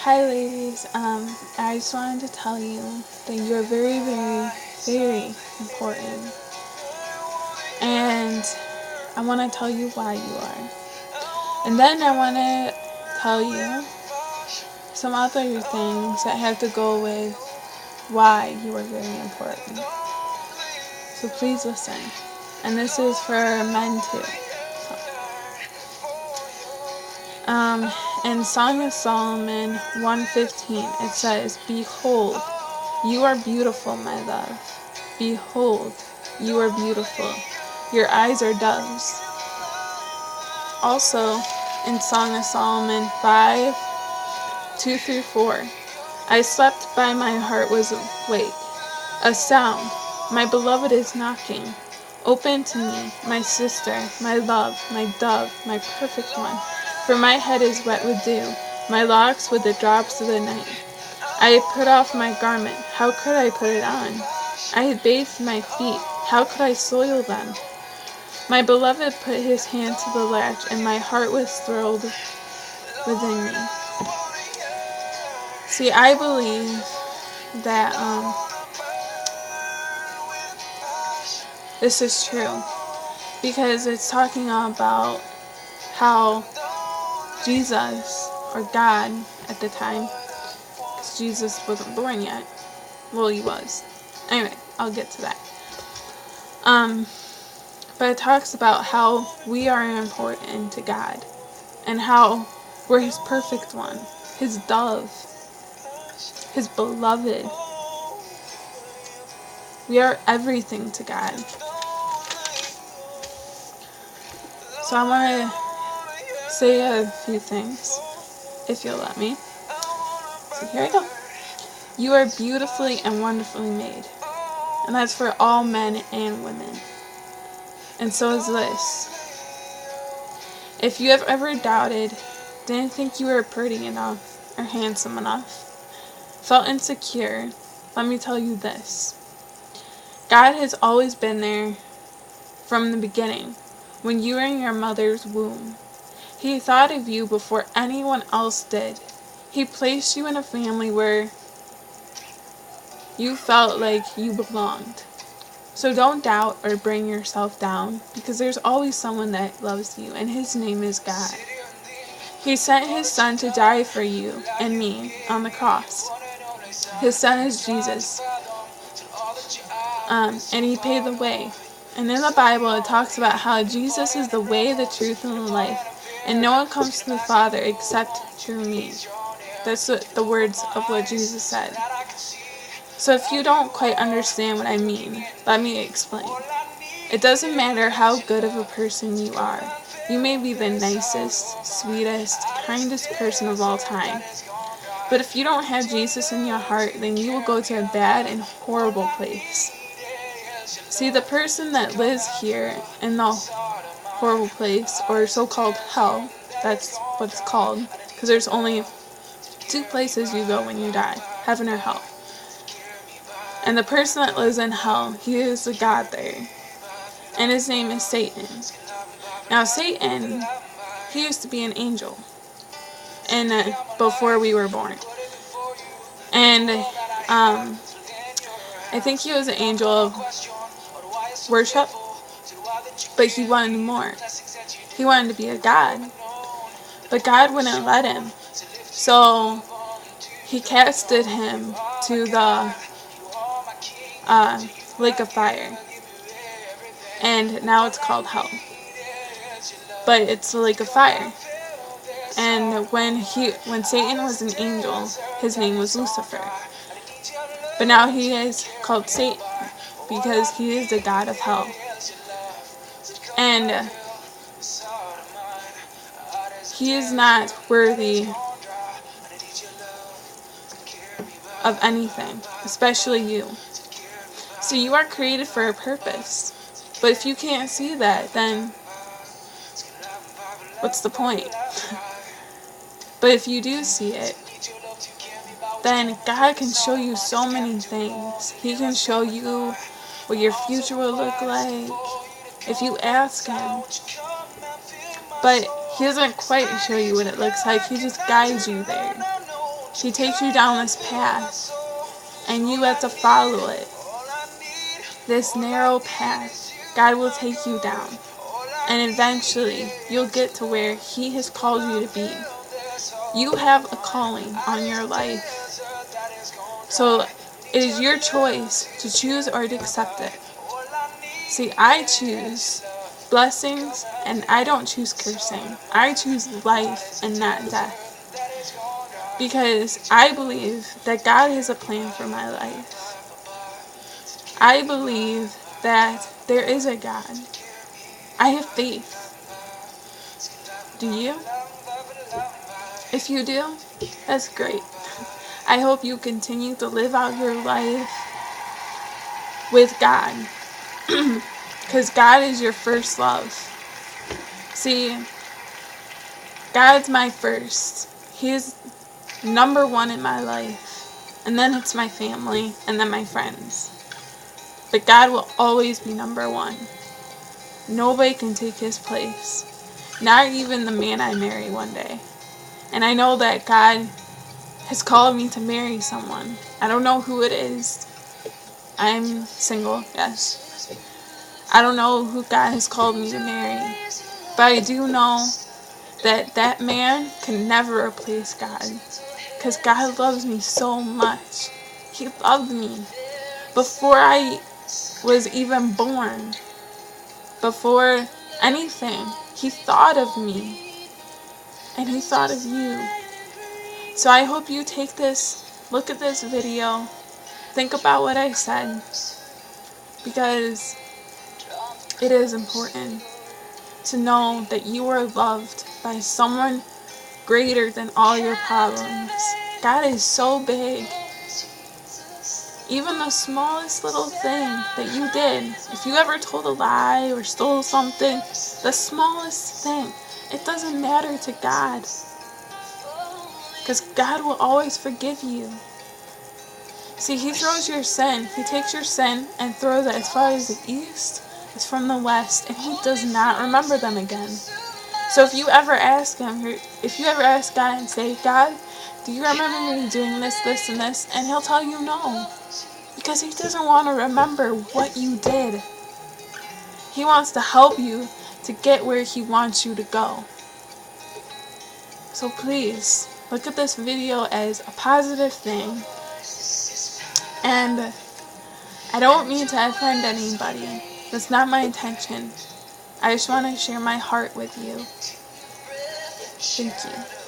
Hi ladies, I just wanted to tell you that you're very, very, very important. And I want to tell you why you are. And then I want to tell you some other things that have to go with why you are very important. So please listen. And this is for men too. In Song of Solomon 1:15, it says, "Behold, you are beautiful, my love. Behold, you are beautiful. Your eyes are doves." Also, in Song of Solomon 5:2-4, "I slept by my heart was awake. A sound, my beloved is knocking. Open to me, my sister, my love, my dove, my perfect one. For my head is wet with dew, my locks with the drops of the night. I had put off my garment, how could I put it on? I had bathed my feet, how could I soil them? My beloved put his hand to the latch, and my heart was thrilled within me." See, I believe that this is true because it's talking about how Jesus, or God at the time, because Jesus wasn't born yet. Well, he was. Anyway, I'll get to that. But it talks about how we are important to God and how we're his perfect one, his dove, his beloved. We are everything to God. So I want to say a few things, if you'll let me. So here I go. You are beautifully and wonderfully made. And that's for all men and women. And so is this. If you have ever doubted, didn't think you were pretty enough or handsome enough, felt insecure, let me tell you this. God has always been there from the beginning, when you were in your mother's womb. He thought of you before anyone else did. He placed you in a family where you felt like you belonged. So don't doubt or bring yourself down, because there's always someone that loves you, and his name is God. He sent his son to die for you and me on the cross. His son is Jesus. And he paid the way. And in the Bible it talks about how Jesus is the way, the truth, and the life. And no one comes to the Father except through me. That's the words of what Jesus said. So if you don't quite understand what I mean, let me explain. It doesn't matter how good of a person you are. You may be the nicest, sweetest, kindest person of all time. But if you don't have Jesus in your heart, then you will go to a bad and horrible place. See, the person that lives here in the horrible place, or so-called hell, that's what it's called, because there's only two places you go when you die, heaven or hell. And the person that lives in hell, he is the God there. And his name is Satan. Now Satan, he used to be an angel, and before we were born. And I think he was an angel of worship, but he wanted more. He wanted to be a god, but God wouldn't let him. So he casted him to the lake of fire, and now it's called hell. But it's the lake of fire. And when Satan was an angel, his name was Lucifer. But now he is called Satan because he is the god of hell. And he is not worthy of anything, especially you. So you are created for a purpose. But if you can't see that, then what's the point? But if you do see it, then God can show you so many things. He can show you what your future will look like if you ask him. But he doesn't quite show you what it looks like. He just guides you there. He takes you down this path, and you have to follow it. This narrow path, God will take you down. And eventually, you'll get to where He has called you to be. You have a calling on your life. So, it is your choice to choose or to accept it. See, I choose blessings, and I don't choose cursing. I choose life and not death. Because I believe that God has a plan for my life. I believe that there is a God. I have faith. Do you? If you do, that's great. I hope you continue to live out your life with God. Because God is your first love. See, God's my first. He is number one in my life. And then it's my family, and then my friends. But God will always be number one. Nobody can take His place. Not even the man I marry one day. And I know that God has called me to marry someone. I don't know who it is. I'm single, yes. I don't know who God has called me to marry. But I do know that that man can never replace God. Because God loves me so much. He loved me before I was even born. Before anything, He thought of me. And He thought of you. So I hope you take this, look at this video, think about what I said. Because it is important to know that you are loved by someone greater than all your problems. God is so big. Even the smallest little thing that you did, if you ever told a lie or stole something, the smallest thing, it doesn't matter to God. Because God will always forgive you. See, He throws your sin, He takes your sin and throws it as far as the east is from the west, and He does not remember them again. So if you ever ask Him, if you ever ask God and say, God, do you remember me doing this, this, and this? And He'll tell you no. Because He doesn't want to remember what you did. He wants to help you to get where He wants you to go. So please, look at this video as a positive thing. And I don't mean to offend anybody. That's not my intention. I just want to share my heart with you. Thank you.